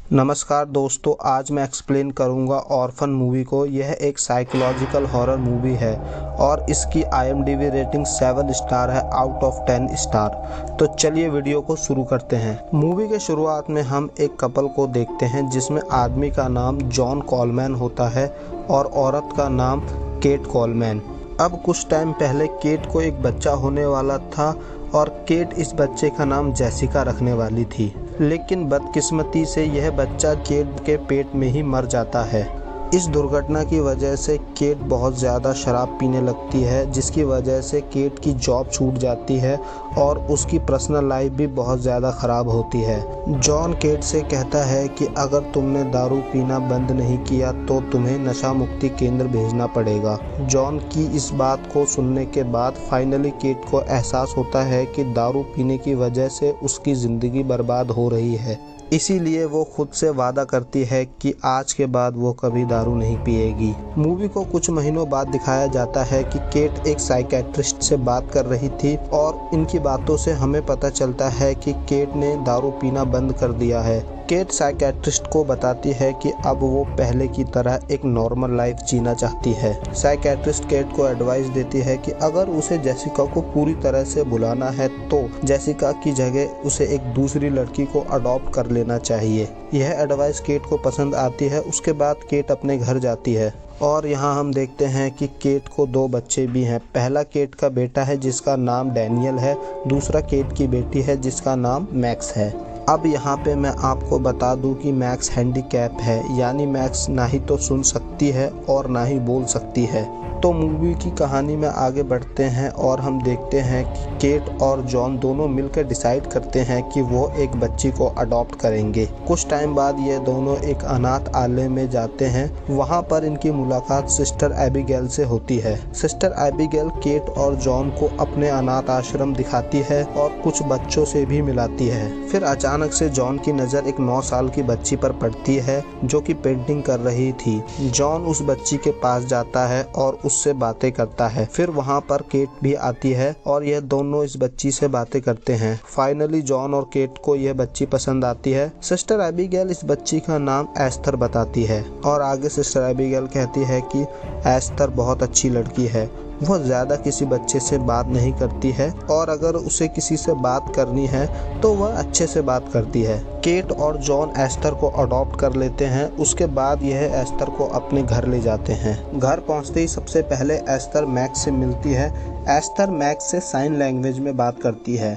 नमस्कार दोस्तों, आज मैं एक्सप्लेन करूंगा ऑर्फन मूवी को। यह एक साइकोलॉजिकल हॉरर मूवी है और इसकी IMDb रेटिंग 7 स्टार है आउट ऑफ 10 स्टार। तो चलिए वीडियो को शुरू करते हैं। मूवी के शुरुआत में हम एक कपल को देखते हैं जिसमें आदमी का नाम जॉन कोलमैन होता है और औरत का नाम केट कोलमैन। अब कुछ टाइम पहले केट को एक बच्चा होने वाला था और केट इस बच्चे का नाम जेसिका रखने वाली थी, लेकिन बदकिस्मती से यह बच्चा केट के पेट में ही मर जाता है। इस दुर्घटना की वजह से केट बहुत ज़्यादा शराब पीने लगती है, जिसकी वजह से केट की जॉब छूट जाती है और उसकी पर्सनल लाइफ भी बहुत ज़्यादा ख़राब होती है। जॉन केट से कहता है कि अगर तुमने दारू पीना बंद नहीं किया तो तुम्हें नशा मुक्ति केंद्र भेजना पड़ेगा। जॉन की इस बात को सुनने के बाद फाइनली केट को एहसास होता है कि दारू पीने की वजह से उसकी ज़िंदगी बर्बाद हो रही है। इसीलिए वो खुद से वादा करती है कि आज के बाद वो कभी दारू नहीं पिएगी। मूवी को कुछ महीनों बाद दिखाया जाता है कि केट एक साइकेट्रिस्ट से बात कर रही थी और इनकी बातों से हमें पता चलता है कि केट ने दारू पीना बंद कर दिया है। केट साइकेट्रिस्ट को बताती है कि अब वो पहले की तरह एक नॉर्मल लाइफ जीना चाहती है। साइकेट्रिस्ट केट को एडवाइस देती है कि अगर उसे जेसिका को पूरी तरह से भुलाना है तो जेसिका की जगह उसे एक दूसरी लड़की को अडॉप्ट कर लेना चाहिए। यह एडवाइस केट को पसंद आती है। उसके बाद केट अपने घर जाती है और यहाँ हम देखते हैं कि केट को 2 बच्चे भी हैं। पहला केट का बेटा है जिसका नाम डैनियल है, दूसरा केट की बेटी है जिसका नाम मैक्स है। अब यहाँ पे मैं आपको बता दूं कि मैक्स हैंडीकैप है, यानी मैक्स ना ही तो सुन सकती है और ना ही बोल सकती है। तो मूवी की कहानी में आगे बढ़ते हैं और हम देखते हैं कि केट और जॉन दोनों मिलकर डिसाइड करते हैं कि वो एक बच्ची को अडॉप्ट करेंगे। कुछ टाइम बाद ये दोनों एक अनाथ आलय में जाते हैं। वहाँ पर इनकी मुलाकात सिस्टर एबिगेल से होती है। सिस्टर एबिगेल केट और जॉन को अपने अनाथ आश्रम दिखाती है और कुछ बच्चों से भी मिलाती है। फिर अचानक से जॉन की नज़र एक 9 साल की बच्ची पर पड़ती है जो कि पेंटिंग कर रही थी। जॉन उस बच्ची के पास जाता है और उससे बातें करता है। फिर वहाँ पर केट भी आती है और यह दोनों इस बच्ची से बातें करते हैं। फाइनली जॉन और केट को यह बच्ची पसंद आती है। सिस्टर एबिगेल इस बच्ची का नाम एस्थर बताती है और आगे सिस्टर एबिगेल कहती है कि एस्थर बहुत अच्छी लड़की है। वह ज़्यादा किसी बच्चे से बात नहीं करती है और अगर उसे किसी से बात करनी है तो वह अच्छे से बात करती है। केट और जॉन एस्थर को अडॉप्ट कर लेते हैं। उसके बाद यह एस्थर को अपने घर ले जाते हैं। घर पहुंचते ही सबसे पहले एस्थर मैक्स से मिलती है। एस्थर मैक्स से साइन लैंग्वेज में बात करती है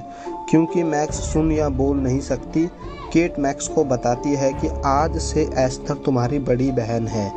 क्योंकि मैक्स सुन या बोल नहीं सकती। केट मैक्स को बताती है कि आज से एस्थर तुम्हारी बड़ी बहन है।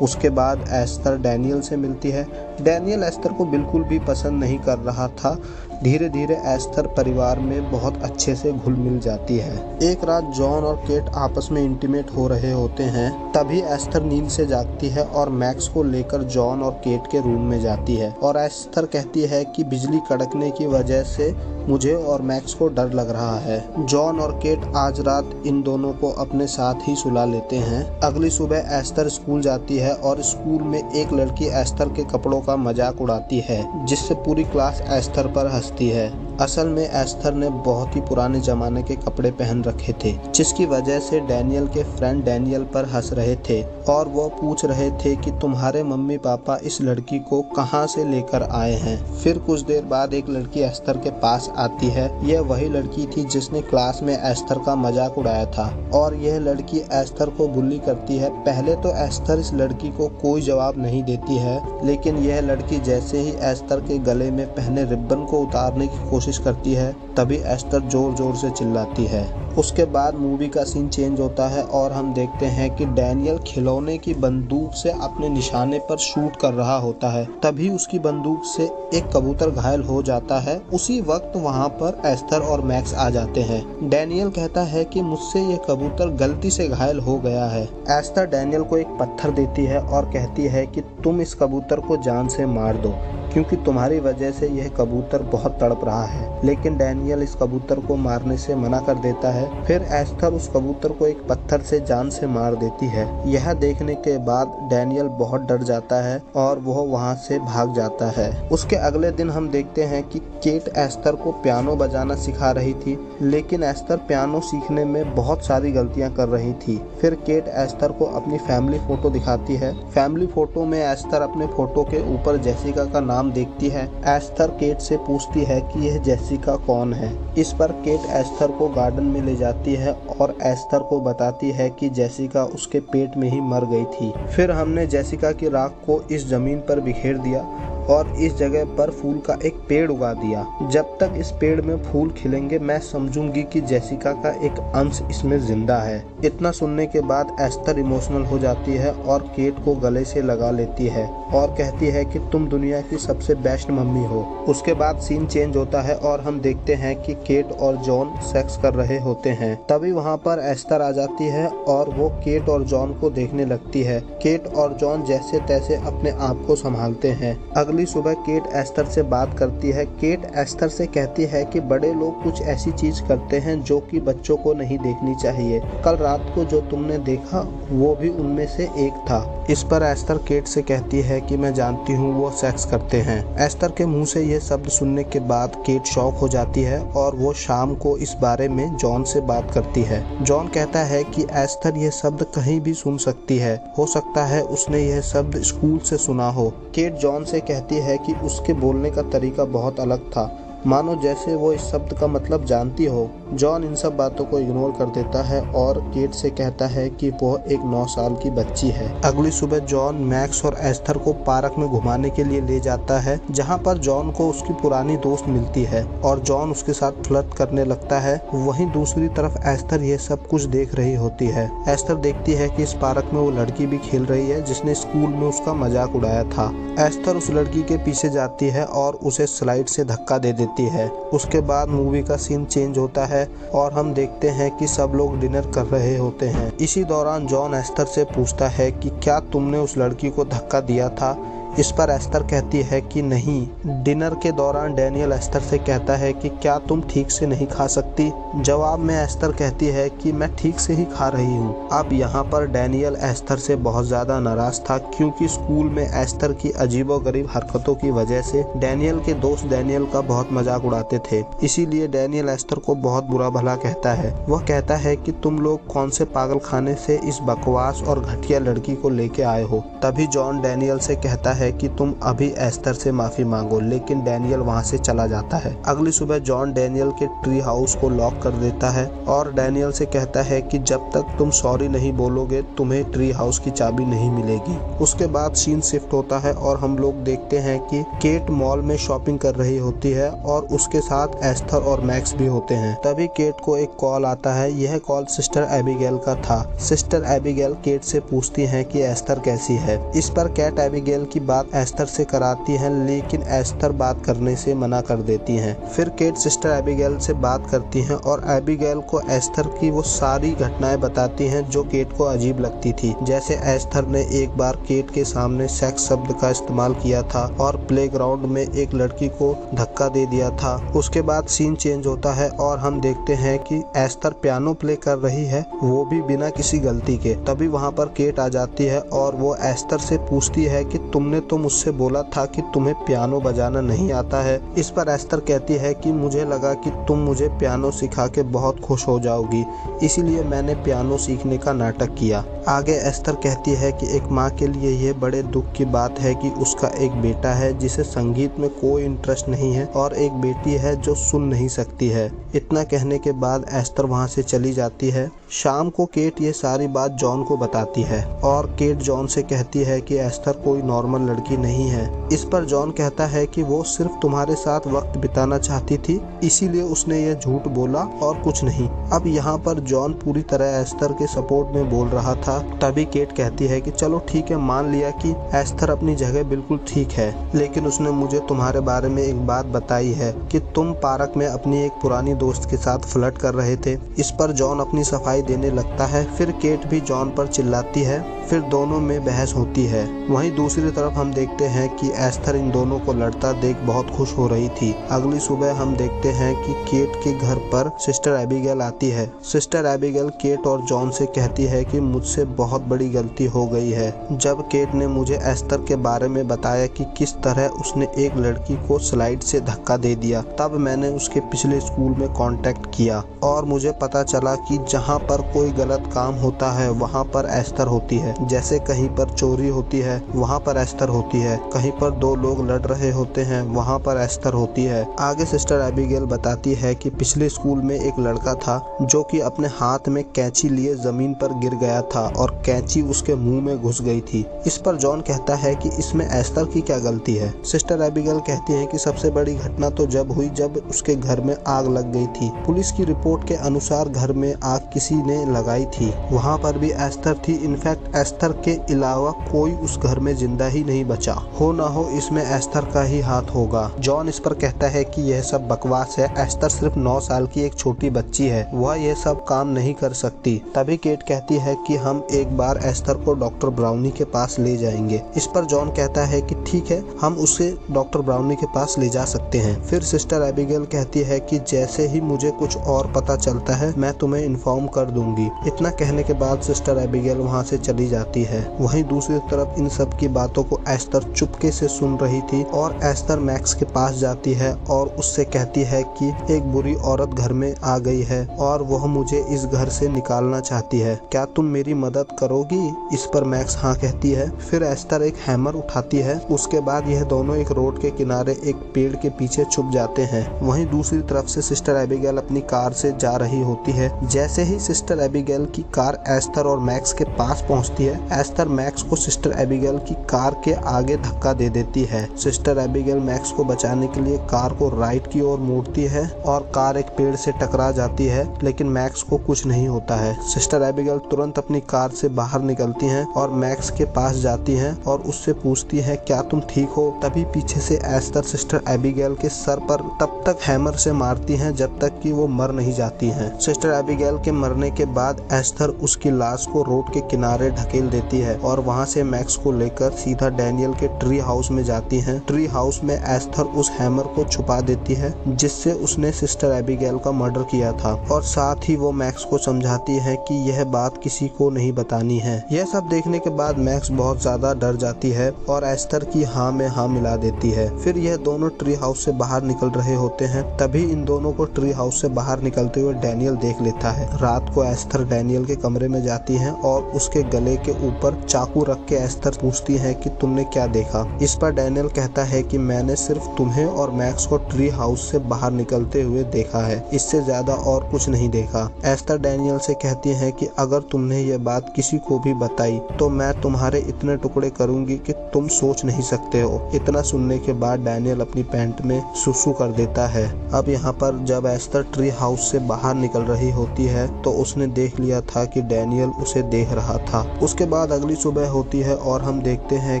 उसके बाद एस्थर डैनियल से मिलती है। डैनियल एस्थर को बिल्कुल भी पसंद नहीं कर रहा था। धीरे धीरे एस्थर परिवार में बहुत अच्छे से घुल मिल जाती है। एक रात जॉन और केट आपस में इंटीमेट हो रहे होते हैं, तभी एस्थर नींद से जागती है और मैक्स को लेकर जॉन और केट के रूम में जाती है और एस्थर कहती है कि बिजली कड़कने की वजह से मुझे और मैक्स को डर लग रहा है। जॉन और केट आज रात इन दोनों को अपने साथ ही सुला लेते हैं। अगली सुबह एस्थर स्कूल जाती है और स्कूल में एक लड़की एस्थर के कपड़ों का मजाक उड़ाती है, जिससे पूरी क्लास एस्थर पर हंसती है। असल में एस्थर ने बहुत ही पुराने जमाने के कपड़े पहन रखे थे, जिसकी वजह से डैनियल के फ्रेंड डैनियल पर हंस रहे थे और वो पूछ रहे थे कि तुम्हारे मम्मी पापा इस लड़की को कहाँ से लेकर आए हैं। फिर कुछ देर बाद एक लड़की एस्थर के पास आती है। यह वही लड़की थी जिसने क्लास में एस्थर का मजाक उड़ाया था और यह लड़की एस्थर को बुली करती है। पहले तो एस्थर इस लड़की को कोई जवाब नहीं देती है, लेकिन यह लड़की जैसे ही एस्थर के गले में पहने रिबन को उतारने की कोशिश करती है, तभी एस्थर जोर जोर से चिल्लाती है। उसके बाद मूवी का सीन चेंज होता है और हम देखते हैं कि डैनियल खिलौने की बंदूक से अपने निशाने पर शूट कर रहा होता है। तभी उसकी बंदूक से एक कबूतर घायल हो जाता है। उसी वक्त वहां पर एस्थर और मैक्स आ जाते हैं। डैनियल कहता है कि मुझसे ये कबूतर गलती से घायल हो गया है। एस्थर डैनियल को एक पत्थर देती है और कहती है कि तुम इस कबूतर को जान से मार दो क्योंकि तुम्हारी वजह से यह कबूतर बहुत तड़प रहा है। लेकिन डैनियल इस कबूतर को मारने से मना कर देता है फिर एस्थर उस कबूतर को एक पत्थर से जान से मार देती है। यह देखने के बाद डैनियल बहुत डर जाता है और वह वहाँ से भाग जाता है। उसके अगले दिन हम देखते हैं कि केट एस्थर को पियानो बजाना सिखा रही थी, लेकिन एस्थर पियानो सीखने में बहुत सारी गलतियां कर रही थी। फिर केट एस्थर को अपनी फैमिली फोटो दिखाती है। फैमिली फोटो में एस्थर अपने फोटो के ऊपर जेसिका का नाम देखती है। एस्थर केट से पूछती है कि यह जेसिका कौन है। इस पर केट एस्थर को गार्डन में ले जाती है और एस्थर को बताती है कि जेसिका उसके पेट में ही मर गई थी। फिर हमने जेसिका की राख को इस जमीन पर बिखेर दिया और इस जगह पर फूल का एक पेड़ उगा दिया। जब तक इस पेड़ में फूल खिलेंगे मैं समझूंगी कि जेसिका का एक अंश इसमें जिंदा है। इतना सुनने के बाद एस्थर इमोशनल हो जाती है और केट को गले से लगा लेती है और कहती है कि तुम दुनिया की सबसे बेस्ट मम्मी हो। उसके बाद सीन चेंज होता है और हम देखते हैं कि केट और जॉन सेक्स कर रहे होते हैं। तभी वहाँ पर एस्थर आ जाती है और वो केट और जॉन को देखने लगती है। केट और जॉन जैसे तैसे अपने आप को संभालते हैं। अगली सुबह केट एस्थर से बात करती है। केट एस्थर से कहती है कि बड़े लोग कुछ ऐसी चीज करते हैं जो कि बच्चों को नहीं देखनी चाहिए। कल रात को जो तुमने देखा वो भी उनमें से एक था। इस पर एस्थर केट से कहती है कि मैं जानती हूँ वो सेक्स करते हैं। एस्थर के मुंह से ये शब्द सुनने के बाद केट शॉक हो जाती है और वो शाम को इस बारे में जॉन से बात करती है। जॉन कहता है कि एस्थर ये शब्द कहीं भी सुन सकती है, हो सकता है उसने यह शब्द स्कूल से सुना हो। केट जॉन से कहती है कि उसके बोलने का तरीका बहुत अलग था, मानो जैसे वो इस शब्द का मतलब जानती हो। जॉन इन सब बातों को इग्नोर कर देता है और केट से कहता है कि वो एक 9 साल की बच्ची है। अगली सुबह जॉन मैक्स और एस्थर को पार्क में घुमाने के लिए ले जाता है, जहाँ पर जॉन को उसकी पुरानी दोस्त मिलती है और जॉन उसके साथ फ्लर्ट करने लगता है। वहीं दूसरी तरफ एस्थर ये सब कुछ देख रही होती है। एस्थर देखती है कि इस पार्क में वो लड़की भी खेल रही है जिसने स्कूल में उसका मजाक उड़ाया था। एस्थर उस लड़की के पीछे जाती है और उसे स्लाइड से धक्का दे देती है। उसके बाद मूवी का सीन चेंज होता है और हम देखते हैं कि सब लोग डिनर कर रहे होते हैं। इसी दौरान जॉन एस्थर से पूछता है कि क्या तुमने उस लड़की को धक्का दिया था। इस पर एस्थर कहती है कि नहीं। डिनर के दौरान डैनियल एस्थर से कहता है कि क्या तुम ठीक से नहीं खा सकती। जवाब में एस्थर कहती है कि मैं ठीक से ही खा रही हूँ। अब यहाँ पर डैनियल एस्थर से बहुत ज्यादा नाराज था, क्योंकि स्कूल में एस्थर की अजीबोगरीब हरकतों की वजह से डैनियल के दोस्त डैनियल का बहुत मजाक उड़ाते थे। इसीलिए डैनियल एस्थर को बहुत बुरा भला कहता है। वह कहता है कि तुम लोग कौन से पागल खाने से इस बकवास और घटिया लड़की को लेके आए हो। तभी जॉन डैनियल से कहता है कि तुम अभी एस्थर से माफी मांगो, लेकिन डैनियल वहां से चला जाता है। अगली सुबह जॉन डैनियल के ट्री हाउस को लॉक कर देता है और डैनियल से कहता है कि जब तक तुम सॉरी नहीं बोलोगे तुम्हें ट्री हाउस की चाबी नहीं मिलेगी। उसके बाद सीन शिफ्ट होता है और हम लोग देखते हैं कि केट मॉल में शॉपिंग कर रही होती है और उसके साथ एस्थर और मैक्स भी होते हैं। तभी केट को एक कॉल आता है। यह कॉल सिस्टर एबिगेल का था। सिस्टर एबिगेल केट से पूछती है कि एस्थर कैसी है। इस पर कैट एबिगेल की बात एस्थर से कराती है, लेकिन एस्थर बात करने से मना कर देती हैं। फिर केट सिस्टर एबिगेल से बात करती हैं और एबिगेल को एस्थर की वो सारी घटनाएं बताती हैं जो केट को अजीब लगती थी। जैसे एस्थर ने एक बार केट के सामने सेक्स शब्द का इस्तेमाल किया था और प्लेग्राउंड में एक लड़की को धक्का दे दिया था। उसके बाद सीन चेंज होता है और हम देखते हैं कि एस्थर पियानो प्ले कर रही है, वो भी बिना किसी गलती के। तभी वहाँ पर केट आ जाती है और वो एस्थर से पूछती है कि तुमने तो मुझसे बोला था कि तुम्हें पियानो बजाना नहीं आता है। इस पर एस्थर कहती है कि मुझे लगा कि तुम मुझे पियानो सिखा के बहुत खुश हो जाओगी, इसीलिए मैंने पियानो सीखने का नाटक किया। आगे एस्थर कहती है कि एक माँ के लिए ये बड़े दुख की बात है कि उसका एक बेटा है जिसे संगीत में कोई इंटरेस्ट नहीं है और एक बेटी है जो सुन नहीं सकती है। इतना कहने के बाद एस्थर वहाँ से चली जाती है। शाम को केट ये सारी बात जॉन को बताती है और केट जॉन से कहती है कि एस्थर कोई नॉर्मल लड़की नहीं है। इस पर जॉन कहता है कि वो सिर्फ तुम्हारे साथ वक्त बिताना चाहती थी, इसीलिए उसने ये झूठ बोला और कुछ नहीं। अब यहाँ पर जॉन पूरी तरह एस्थर के सपोर्ट में बोल रहा था। तभी केट कहती है कि चलो ठीक है, मान लिया कि एस्थर अपनी जगह बिल्कुल ठीक है, लेकिन उसने मुझे तुम्हारे बारे में एक बात बताई है कि तुम पार्क में अपनी एक पुरानी दोस्त के साथ फ्लर्ट कर रहे थे। इस पर जॉन अपनी सफाई देने लगता है। फिर केट भी जॉन पर चिल्लाती है। फिर दोनों में बहस होती है। वहीं दूसरी तरफ हम देखते हैं कि एस्थर इन दोनों को लड़ता देख बहुत खुश हो रही थी। अगली सुबह हम देखते हैं कि केट के घर पर सिस्टर एबिगेल आती है। सिस्टर एबिगेल केट और जॉन से कहती है कि मुझसे बहुत बड़ी गलती हो गई है। जब केट ने मुझे एस्थर के बारे में बताया कि किस तरह उसने एक लड़की को स्लाइड से धक्का दे दिया, तब मैंने उसके पिछले स्कूल में कांटेक्ट किया और मुझे पता चला कि जहां पर कोई गलत काम होता है वहां पर एस्थर होती है। जैसे कहीं पर चोरी होती है वहां पर एस्थर होती है, कहीं पर दो लोग लड़ रहे होते हैं वहां पर एस्थर होती है। आगे सिस्टर एबिगेल बताती है कि पिछले स्कूल में एक लड़का था जो कि अपने हाथ में कैंची लिए जमीन पर गिर गया था और कैंची उसके मुंह में घुस गई थी। इस पर जॉन कहता है कि इसमें एस्थर की क्या गलती है। सिस्टर एबिगेल कहती है कि सबसे बड़ी घटना तो जब हुई जब उसके घर में आग लग गई थी। पुलिस की रिपोर्ट के अनुसार घर में आग किसी ने लगाई थी, वहाँ पर भी एस्थर थी। इनफैक्ट एस्थर के अलावा कोई उस घर में जिंदा ही नहीं बचा। हो ना हो इसमें एस्थर का ही हाथ होगा। जॉन इस पर कहता है कि यह सब बकवास है, एस्थर सिर्फ 9 साल की एक छोटी बच्ची है, वह यह सब काम नहीं कर सकती। तभी केट कहती है कि हम एक बार एस्थर को डॉक्टर ब्राउनी के पास ले जाएंगे। इस पर जॉन कहता है कि ठीक है, हम उसे डॉक्टर ब्राउनी के पास ले जा सकते हैं। फिर सिस्टर एबिगेल कहती है कि जैसे ही मुझे कुछ और पता चलता है मैं तुम्हें इन्फॉर्म कर दूंगी। इतना कहने के बाद सिस्टर एबिगेल वहाँ से चली जाती है। वहीं दूसरी तरफ इन सब की बातों को एस्थर चुपके से सुन रही थी और एस्थर मैक्स के पास जाती है और उससे कहती है कि एक बुरी औरत घर में आ गई है और वह मुझे इस घर से निकालना चाहती है, क्या तुम मेरी मदद करोगी? इस पर मैक्स हाँ कहती है। फिर एस्थर एक हैमर उठाती है। उसके बाद यह दोनों एक रोड के किनारे एक पेड़ के पीछे छुप जाते हैं। वहीं दूसरी तरफ से सिस्टर एबिगेल अपनी कार से जा रही होती है। जैसे ही सिस्टर एबिगेल की कार एस्थर और मैक्स के पास पहुंचती है, एस्थर मैक्स को सिस्टर एबिगेल की कार के आगे धक्का दे देती है। सिस्टर एबिगेल मैक्स को बचाने के लिए कार को राइट की ओर मोड़ती है और कार एक पेड़ से टकरा जाती है, लेकिन मैक्स को कुछ नहीं होता है। सिस्टर एबिगेल तुरंत अपनी कार से बाहर निकलती हैं और मैक्स के पास जाती हैं और उससे पूछती है क्या तुम ठीक हो? तभी पीछे से एस्थर सिस्टर एबिगेल के सर पर तब तक हैमर से मारती हैं जब तक कि वो मर नहीं जाती हैं। सिस्टर एबिगेल के मरने के बाद एस्थर उसकी लाश को रोड के किनारे ढकेल देती है और वहाँ से मैक्स को लेकर सीधा डैनियल के ट्री हाउस में जाती हैं। ट्री हाउस में एस्थर उस हैमर को छुपा देती है जिससे उसने सिस्टर एबिगेल का मर्डर किया था और साथ ही वो मैक्स को समझाती है कि यह बात किसी को नहीं बतानी है। यह सब देखने के बाद मैक्स बहुत ज्यादा डर जाती है और एस्थर की हाँ में हाँ मिला देती है। फिर यह दोनों ट्री हाउस से बाहर निकल रहे होते हैं। तभी इन दोनों को ट्री हाउस से बाहर निकलते हुए डैनियल देख लेता है। रात को एस्थर डैनियल के कमरे में जाती है और उसके गले के ऊपर चाकू रख के एस्थर पूछती है कि तुमने क्या देखा? इस पर डैनियल कहता है कि मैंने सिर्फ तुम्हें और मैक्स को ट्री हाउस से बाहर निकलते हुए देखा है, इससे ज्यादा और कुछ नहीं देखा। एस्थर डैनियल से कहती है कि अगर तुमने ये बात किसी को भी बताई तो मैं तुम्हारे इतने टुकड़े करूंगी कि तुम सोच नहीं सकते हो। इतना सुनने के बाद डैनियल अपनी पैंट में सुसु कर देता है। अब यहाँ पर जब एस्थर ट्री हाउस से बाहर निकल रही होती है तो उसने देख लिया था कि डैनियल उसे देख रहा था। उसके बाद अगली सुबह होती है और हम देखते हैं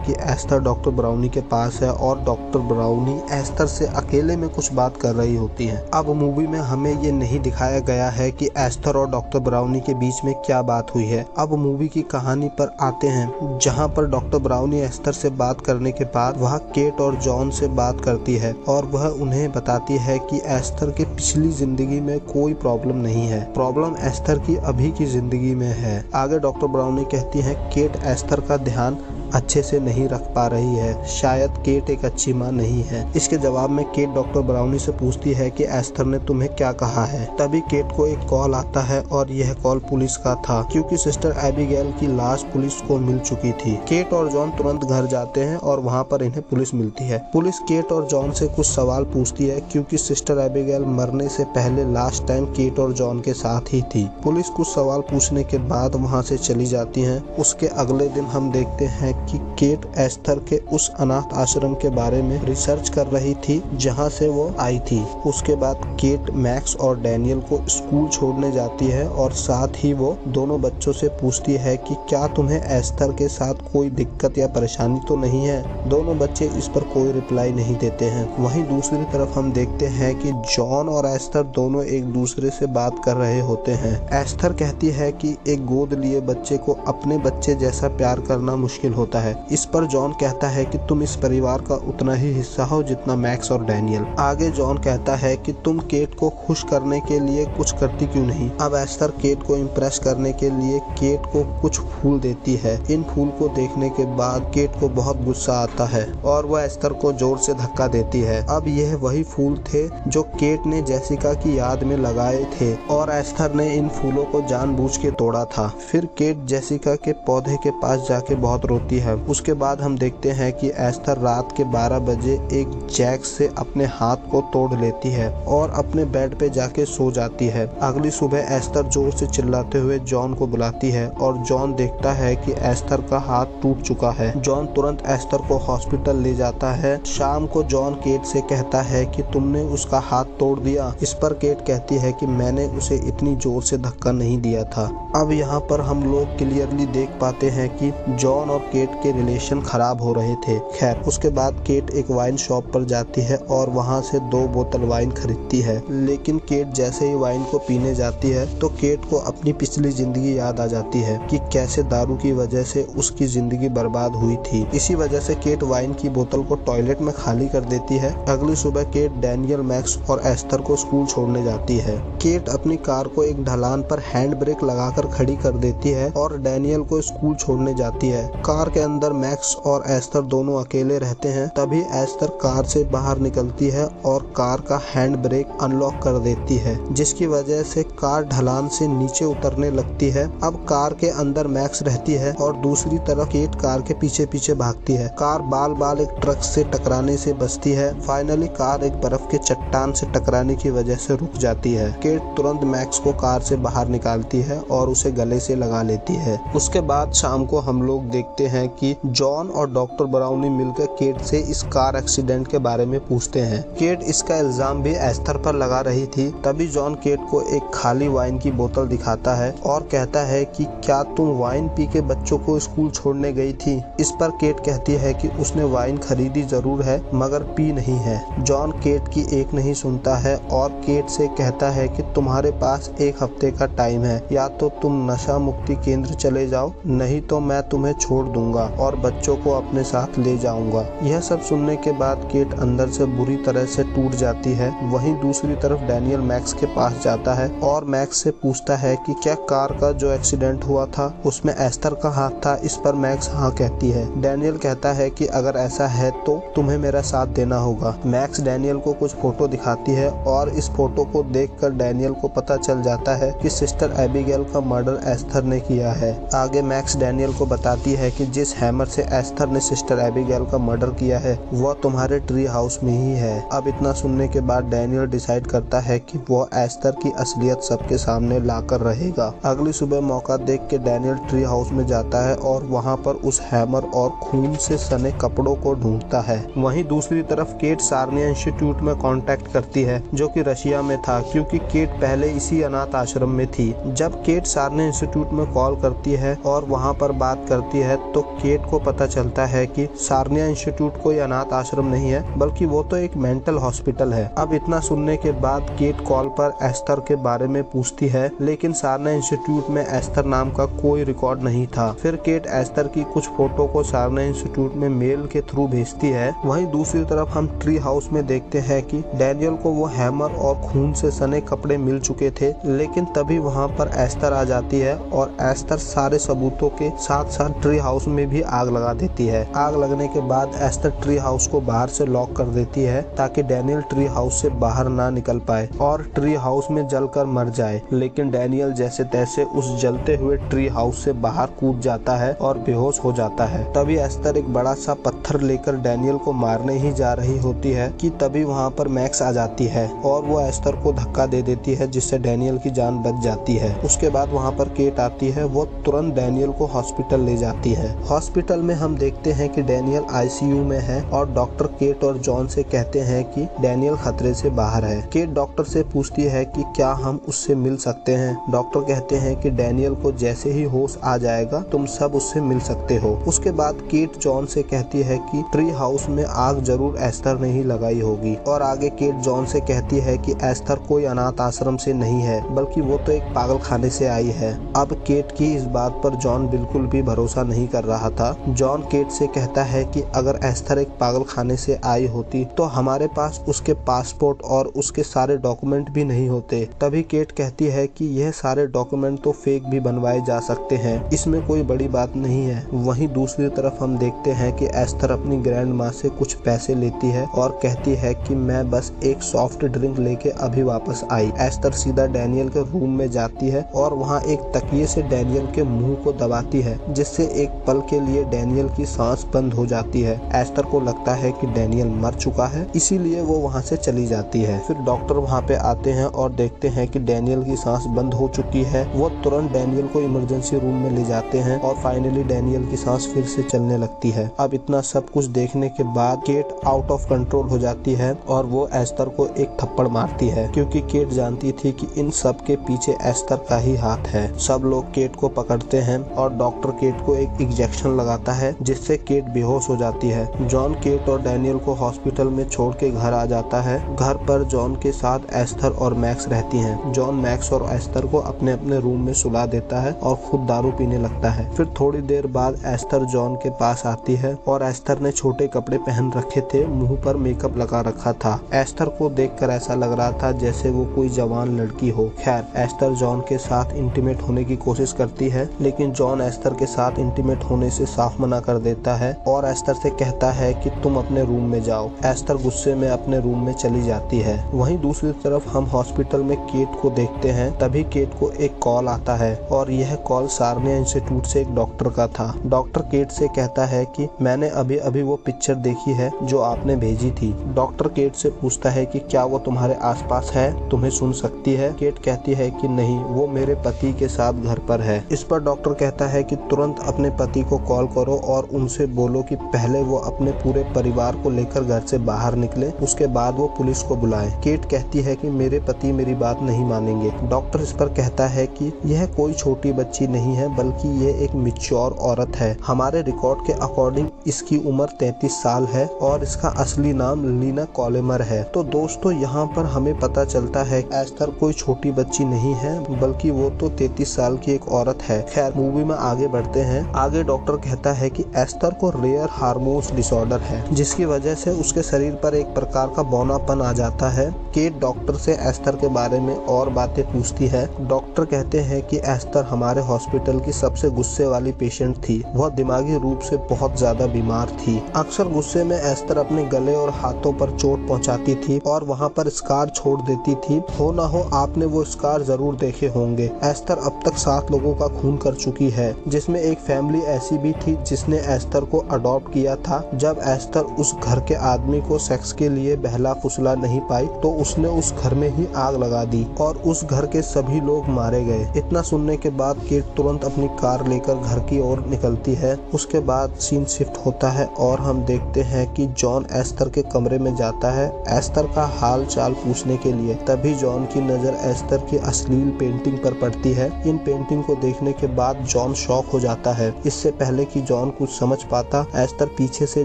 कि एस्थर डॉक्टर ब्राउनी के पास है और डॉक्टर ब्राउनी एस्थर से अकेले में कुछ बात कर रही होती है। अब मूवी में हमें ये नहीं दिखाया गया है कि एस्थर और डॉक्टर ब्राउनी के बीच में क्या बात हुई है। अब मूवी की कहानी पर आते हैं, जहाँ पर डॉक्टर ब्राउनी एस्थर से बात करने के बाद वह केट और जॉन से बात करती है और वह उन्हें बताती है कि एस्थर के पिछली जिंदगी में कोई प्रॉब्लम नहीं है, प्रॉब्लम एस्थर की अभी की जिंदगी में है। आगे डॉक्टर ब्राउनी कहती है केट एस्थर का ध्यान अच्छे से नहीं रख पा रही है, शायद केट एक अच्छी माँ नहीं है। इसके जवाब में केट डॉक्टर ब्राउनी से पूछती है कि एस्थर ने तुम्हें क्या कहा है। तभी केट को एक कॉल आता है और यह कॉल पुलिस का था क्योंकि सिस्टर एबिगेल की लाश पुलिस को मिल चुकी थी। केट और जॉन तुरंत घर जाते हैं और वहाँ पर इन्हें पुलिस मिलती है। पुलिस केट और जॉन से कुछ सवाल पूछती है क्योंकि सिस्टर एबिगेल मरने से पहले लास्ट टाइम केट और जॉन के साथ ही थी। पुलिस कुछ सवाल पूछने के बाद वहाँ से चली जाती है। उसके अगले दिन हम देखते हैं कि केट एस्थर के उस अनाथ आश्रम के बारे में रिसर्च कर रही थी जहां से वो आई थी। उसके बाद केट मैक्स और डैनियल को स्कूल छोड़ने जाती है और साथ ही वो दोनों बच्चों से पूछती है कि क्या तुम्हें एस्थर के साथ कोई दिक्कत या परेशानी तो नहीं है। दोनों बच्चे इस पर कोई रिप्लाई नहीं देते हैं। वहीं दूसरी तरफ हम देखते हैं कि जॉन और एस्थर दोनों एक दूसरे से बात कर रहे होते हैं। एस्थर कहती है कि एक गोद लिए बच्चे को अपने बच्चे जैसा प्यार करना मुश्किल होता है। इस पर जॉन कहता है कि तुम इस परिवार का उतना ही हिस्सा हो जितना मैक्स और डैनियल। आगे जॉन कहता है कि तुम केट को खुश करने के लिए कुछ करती क्यों नहीं। अब एस्थर केट को इम्प्रेस करने के लिए केट को कुछ फूल देती है। इन फूल को देखने के बाद केट को बहुत गुस्सा आता है और वह एस्थर को जोर से धक्का देती है। अब यह वही फूल थे जो केट ने जेसिका की याद में लगाए थे और एस्थर ने इन फूलों को जानबूझ के तोड़ा था। फिर केट जेसिका के पौधे के पास जाके बहुत रोती है। उसके बाद हम देखते हैं कि एस्थर रात के 12 बजे एक जैक से अपने हाथ को तोड़ लेती है और अपने बेड पे जाके सो जाती है। अगली सुबह एस्थर जोर से चिल्लाते हुए जॉन को बुलाती है और जॉन देखता है कि एस्थर का हाथ टूट चुका है। जॉन तुरंत एस्थर को हॉस्पिटल ले जाता है। शाम को जॉन केट से कहता है कि तुमने उसका हाथ तोड़ दिया। इस पर केट कहती है कि मैंने उसे इतनी जोर से धक्का नहीं दिया था। अब यहाँ पर हम लोग क्लियरली देख पाते हैं कि जॉन और केट के रिलेशन खराब हो रहे थे। खैर उसके बाद केट एक वाइन शॉप पर जाती है और वहाँ से 2 बोतल वाइन खरीदती है। लेकिन केट जैसे ही वाइन को पीने जाती है तो केट को अपनी पिछली जिंदगी याद आ जाती है कि कैसे दारू की वजह से उसकी जिंदगी बर्बाद हुई थी। इसी वजह से केट वाइन की बोतल को टॉयलेट में खाली कर देती है। अगली सुबह केट डैनियल, मैक्स और एस्थर को स्कूल छोड़ने जाती है। केट अपनी कार को एक ढलान पर हैंड ब्रेक लगाकर खड़ी कर देती है और डैनियल को स्कूल छोड़ने जाती है। कार के अंदर मैक्स और एस्थर दोनों अकेले रहते हैं। तभी एस्थर कार से बाहर निकलती है और कार का हैंड ब्रेक अनलॉक कर देती है, जिसकी वजह से कार ढलान से नीचे उतरने लगती है। अब कार के अंदर मैक्स रहती है और दूसरी तरफ केट कार के पीछे पीछे भागती है। कार बाल एक ट्रक से टकराने से बचती है। फाइनली कार एक बर्फ के चट्टान से टकराने की वजह से रुक जाती है। केट तुरंत मैक्स को कार से बाहर निकालती है और उसे गले से लगा लेती है। उसके बाद शाम को हम लोग देखते हैं कि जॉन और डॉक्टर ब्राउनी मिलकर केट से इस कार एक्सीडेंट के बारे में पूछते हैं। केट इसका इल्जाम भी एस्थर पर लगा रही थी। तभी जॉन केट को एक खाली वाइन की बोतल दिखाता है और कहता है कि क्या तुम वाइन पी के बच्चों को स्कूल छोड़ने गई थी। इस पर केट कहती है कि उसने वाइन खरीदी जरूर है मगर पी नहीं है। जॉन केट की एक नहीं सुनता है और केट से कहता है कि तुम्हारे पास 1 हफ्ते का टाइम है, या तो तुम नशा मुक्ति केंद्र चले जाओ, नहीं तो मैं तुम्हें छोड़ दूंगा और बच्चों को अपने साथ ले जाऊंगा। यह सब सुनने के बाद केट अंदर से बुरी तरह से टूट जाती है। वहीं दूसरी तरफ डैनियल मैक्स के पास जाता है और मैक्स से पूछता है कि क्या कार का जो एक्सीडेंट हुआ था उसमें एस्थर का हाथ था। इस पर मैक्स हाँ कहती है। डैनियल कहता है कि अगर ऐसा है तो तुम्हें मेरा साथ देना होगा। मैक्स डैनियल को कुछ फोटो दिखाती है और इस फोटो को देखकर डैनियल को पता चल जाता है कि सिस्टर एबिगेल का मर्डर एस्थर ने किया है। आगे मैक्स डैनियल को बताती है कि जिस हैमर से एस्थर ने सिस्टर एबिगेल का मर्डर किया है वह तुम्हारे ट्री हाउस में ही है। अब इतना सुनने के बाद डैनियल डिसाइड करता है कि वो एस्थर की असलियत सबके सामने लाकर रहेगा। अगली सुबह मौका देख के डैनियल ट्री हाउस में जाता है और वहाँ पर उस हैमर और खून से सने कपड़ों को ढूंढता है। वहीं दूसरी तरफ केट सार्निया इंस्टीट्यूट में कांटेक्ट करती है जो कि रशिया में था, क्योंकि केट पहले इसी अनाथ आश्रम में थी। जब केट सार्निया इंस्टीट्यूट में कॉल करती है और वहाँ पर बात करती है तो केट को पता चलता है कि सार्निया इंस्टीट्यूट कोई अनाथ आश्रम नहीं है बल्कि वो तो एक मेंटल हॉस्पिटल है। अब इतना सुनने के बाद केट कॉल पर एस्थर के बारे में पूछती है, लेकिन सार्निया इंस्टीट्यूट में एस्थर नाम का कोई रिकॉर्ड नहीं था। फिर केट एस्थर की कुछ फोटो को सार्निया इंस्टीट्यूट में मेल के थ्रू भेजती है। वहीं दूसरी तरफ हम ट्री हाउस में देखते हैं कि डैनियल को वो हैमर और खून से सने कपड़े मिल चुके थे, लेकिन तभी वहाँ पर एस्थर आ जाती है और एस्थर सारे सबूतों के साथ साथ ट्री हाउस में भी आग लगा देती है। आग लगने के बाद एस्थर ट्री हाउस को बाहर से लॉक कर देती है ताकि डैनियल ट्री हाउस से बाहर ना निकल पाए और ट्री हाउस में जलकर मर जाए। लेकिन डैनियल जैसे तैसे उस जलते हुए ट्री हाउस से बाहर कूद जाता है और बेहोश हो जाता है। तभी एस्थर एक बड़ा सा पत्थर लेकर डैनियल को मारने ही जा रही होती है कि तभी वहाँ पर मैक्स आ जाती है और वो एस्थर को धक्का दे देती है, जिससे डैनियल की जान बच जाती है। उसके बाद वहाँ पर केट आती है। वो तुरंत डैनियल को हॉस्पिटल ले जाती है। हॉस्पिटल में हम देखते हैं कि डैनियल आईसीयू में है और डॉक्टर केट और जॉन से कहते हैं कि डैनियल खतरे से बाहर है। केट डॉक्टर से पूछती है कि क्या हम उससे मिल सकते हैं। डॉक्टर कहते हैं कि डैनियल को जैसे ही होश आ जाएगा तुम सब उससे मिल सकते हो। उसके बाद केट जॉन से कहती है कि ट्री हाउस में आग जरूर एस्थर ने ही लगाई होगी। और आगे केट जॉन से कहती है कि एस्थर कोई अनाथ आश्रम से नहीं है बल्कि वो तो एक पागल खाने से आई है। अब केट की इस बात पर जॉन बिल्कुल भी भरोसा नहीं कर रहा था। जॉन केट से कहता है कि अगर एस्थर एक पागल खाने से आई होती तो हमारे पास उसके पासपोर्ट और उसके सारे डॉक्यूमेंट भी नहीं होते। तभी केट कहती है कि यह सारे डॉक्यूमेंट तो फेक भी बनवाए जा सकते हैं, इसमें कोई बड़ी बात नहीं है। वहीं दूसरी तरफ हम देखते हैं कि एस्थर अपनी ग्रैंड माँ से कुछ पैसे लेती है और कहती है कि मैं बस एक सॉफ्ट ड्रिंक लेके अभी वापस आई। एस्थर सीधा डैनियल के रूम में जाती है और वहाँ एक तकिए से डैनियल के मुंह को दबाती है, जिससे एक पल के लिए डैनियल की सांस बंद हो जाती है। एस्थर को लगता है कि डैनियल मर चुका है, इसीलिए वो वहाँ से चली जाती है। फिर डॉक्टर वहाँ पे आते हैं और देखते हैं कि डैनियल की सांस बंद हो चुकी है। वो तुरंत डैनियल को इमरजेंसी रूम में ले जाते हैं और फाइनली डैनियल की सांस फिर से चलने लगती है। अब इतना सब कुछ देखने के बाद केट आउट ऑफ कंट्रोल हो जाती है और वो एस्थर को एक थप्पड़ मारती है, क्योंकि केट जानती थी कि इन सब के पीछे एस्थर का ही हाथ है। सब लोग केट को पकड़ते हैं और डॉक्टर केट को एक इंजेक्शन लगाता है, जिससे केट बेहोश हो जाती है। जॉन केट और डैनियल को हॉस्पिटल में छोड़ के घर आ जाता है। घर पर जॉन के साथ एस्थर और मैक्स रहती हैं। जॉन मैक्स और एस्थर को अपने अपने रूम में सुला देता है और खुद दारू पीने लगता है। फिर थोड़ी देर बाद एस्थर जॉन के पास आती है और एस्थर ने छोटे कपड़े पहन रखे थे, मुंह पर मेकअप लगा रखा था। एस्थर को देखकर ऐसा लग रहा था जैसे वो कोई जवान लड़की हो। खैर, एस्थर जॉन के साथ इंटीमेट होने की कोशिश करती है, लेकिन जॉन एस्थर के साथ इंटीमेट होने से साफ मना कर देता है और एस्थर से कहता है कि तुम अपने रूम में जाओ। एस्थर गुस्से में अपने रूम में चली जाती है। वहीं दूसरी तरफ हम हॉस्पिटल में केट को देखते हैं। तभी केट को एक कॉल आता है और यह कॉल सार्निया इंस्टीट्यूट से एक डॉक्टर का था। डॉक्टर केट से कहता है कि मैंने अभी अभी वो पिक्चर देखी है जो आपने भेजी थी। डॉक्टर केट से पूछता है कि क्या वो तुम्हारे आसपास है, तुम्हें सुन सकती है। केट कहती है कि नहीं, वो मेरे पति के साथ घर पर है। इस पर डॉक्टर कहता है कि तुरंत अपने पति को कॉल करो और उनसे बोलो कि पहले वो अपने पूरे परिवार को लेकर घर से बाहर निकले, उसके बाद वो पुलिस को बुलाए। केट कहती है कि मेरे पति मेरी बात नहीं मानेंगे। डॉक्टर इस पर कहता है कि यह कोई छोटी बच्ची नहीं है, बल्कि ये एक मैच्योर औरत है। हमारे रिकॉर्ड के अकॉर्डिंग इसकी उम्र 33 साल है और इसका असली नाम लीना कॉलेमर है। तो दोस्तों, यहाँ पर हमें पता चलता है एस्थर कोई छोटी बच्ची नहीं है, बल्कि वो तो 33 साल की एक औरत है। खैर, मूवी में आगे बढ़ते हैं। आगे डॉक्टर कहता है कि एस्थर को रेयर हार्मोन्स डिसऑर्डर है, जिसकी वजह से उसके शरीर पर एक प्रकार का बौनापन आ जाता है। केट डॉक्टर से एस्थर के बारे में और बातें पूछती है। डॉक्टर कहते हैं कि एस्थर हमारे हॉस्पिटल की सबसे गुस्से वाली पेशेंट थी। वह दिमागी रूप से बहुत ज्यादा बीमार थी। अक्सर गुस्से में एस्थर अपने गले और हाथों पर चोट पहुंचाती थी और वहां पर स्कार छोड़ देती थी। हो ना हो आपने वो स्कार जरूर देखे होंगे। एस्थर अब तक 7 लोगों का खून कर चुकी है, जिसमें एक फैमिली ऐसी भी थी जिसने एस्थर को अडॉप्ट किया था। जब एस्थर उस घर के आदमी को सेक्स के लिए बहला फुसला नहीं पाई तो उसने उस घर में ही आग लगा दी और उस घर के सभी लोग मारे गए। इतना सुनने के बाद केट तुरंत अपनी कार लेकर घर की ओर निकलती है। उसके बाद सीन शिफ्ट होता है और हम देखते हैं कि जॉन एस्थर के कमरे में जाता है एस्थर का हाल चाल पूछने के लिए। तभी जॉन की नजर एस्थर की अश्लील पेंटिंग पर पड़ती है। इन पेंटिंग को देखने के बाद जॉन शॉक हो जाता है। इससे पहले कि जॉन कुछ समझ पाता, एस्थर पीछे से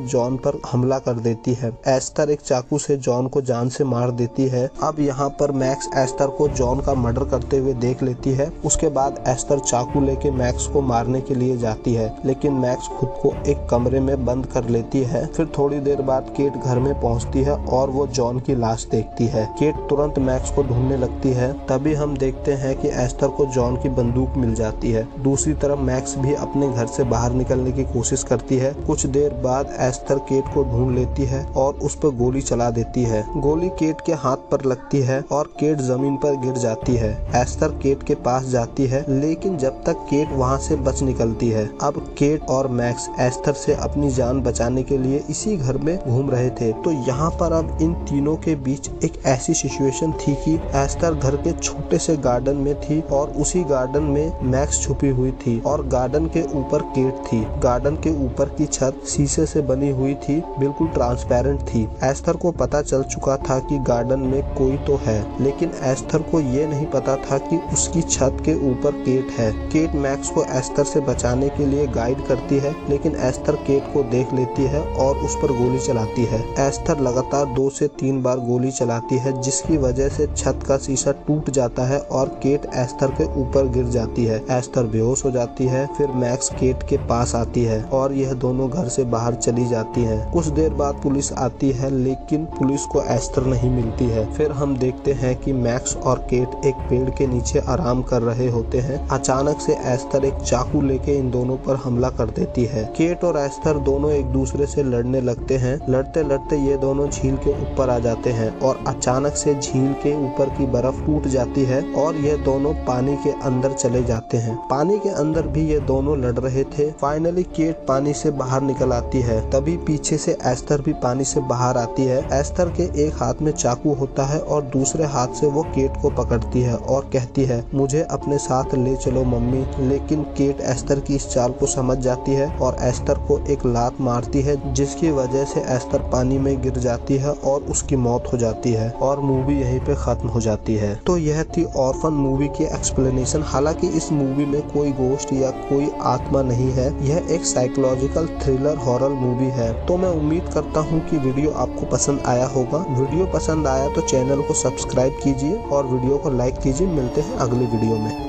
जॉन पर हमला कर देती है। एस्थर एक चाकू से जॉन को जान से मार देती है। अब यहाँ पर मैक्स एस्थर को जॉन का मर्डर करते हुए देख लेती है। उसके बाद एस्थर चाकू लेके मैक्स को मारने के लिए जाती है, लेकिन मैक्स खुद को एक कमरे में बंद कर लेती है। फिर थोड़ी देर बाद केट घर में पहुँचती है और वो जॉन की लाश देखती है। केट तुरंत मैक्स को ढूंढने लगती है। तभी हम देखते हैं कि एस्थर को जॉन की बंदूक मिल जाती है। दूसरी तरफ मैक्स भी अपने घर से बाहर निकलने की कोशिश करती है। कुछ देर बाद एस्थर केट को ढूंढ लेती है और उस पर गोली चला देती है। गोली केट के हाथ पर लगती है और केट जमीन पर गिर जाती है। एस्थर केट के पास जाती है, लेकिन जब तक केट वहां से बच निकलती है। अब केट और मैक्स एस्थर से अपनी जान बचाने के लिए इसी घर में घूम रहे थे। तो यहाँ पर अब इन तीनों के बीच एक ऐसी सिचुएशन थी कि एस्थर घर के छोटे से गार्डन में थी और उसी गार्डन में मैक्स छुपी हुई थी और गार्डन के ऊपर केट केट थी। गार्डन के ऊपर की छत शीशे से बनी हुई थी, बिल्कुल ट्रांसपेरेंट थी। एस्थर को पता चल चुका था कि गार्डन में कोई तो है, लेकिन एस्थर को ये नहीं पता था कि उसकी छत के ऊपर केट है। केट मैक्स को एस्थर से बचाने के लिए गाइड करती है, लेकिन एस्थर केट को देख लेती है और उस पर गोली चलाती है। एस्थर लगातार 2 से 3 बार गोली चलाती है, जिसकी वजह से छत का शीशा टूट जाता है और केट एस्थर के ऊपर गिर जाती है। एस्थर बेहोश हो जाती है। फिर मैक्स केट के पास आती है और यह दोनों घर से बाहर चली जाती है। कुछ देर बाद पुलिस आती है, लेकिन पुलिस को एस्थर नहीं मिलती है। फिर हम देखते हैं कि मैक्स और केट एक पेड़ के नीचे आराम कर रहे होते हैं। अचानक से एस्थर एक चाकू लेके इन दोनों पर हमला कर देती है। केट और एस्थर दोनों एक दूसरे से लड़ने लगते हैं। लड़ते लड़ते ये दोनों झील के ऊपर आ जाते हैं और अचानक से झील के ऊपर की बर्फ टूट जाती है और ये दोनों पानी के अंदर चले जाते हैं। पानी के अंदर भी ये दोनों लड़ रहे थे। फाइनली केट पानी से बाहर निकल आती है। तभी पीछे से एस्थर भी पानी से बाहर आती है। एस्थर के एक हाथ में चाकू होता है और दूसरे हाथ से वो केट को पकड़ती है और कहती है, मुझे अपने साथ ले चलो मम्मी। लेकिन केट एस्थर की इस चाल को समझ जाती है और एस्थर को एक लात मारती है, जिसकी वजह से एस्थर पानी में गिर जाती है और उसकी मौत हो जाती है और मूवी यहीं पे खत्म हो जाती है। तो यह थी ऑर्फन मूवी की एक्सप्लेनेशन। हालांकि इस मूवी में कोई गोश्त या कोई आत्मा नहीं है, यह एक साइकोलॉजिकल थ्रिलर हॉरर मूवी है। तो मैं उम्मीद करता हूँ कि वीडियो आपको पसंद आया होगा। वीडियो पसंद आया तो चैनल को सब्सक्राइब कीजिए और वीडियो को लाइक कीजिए। मिलते हैं अगली वीडियो में।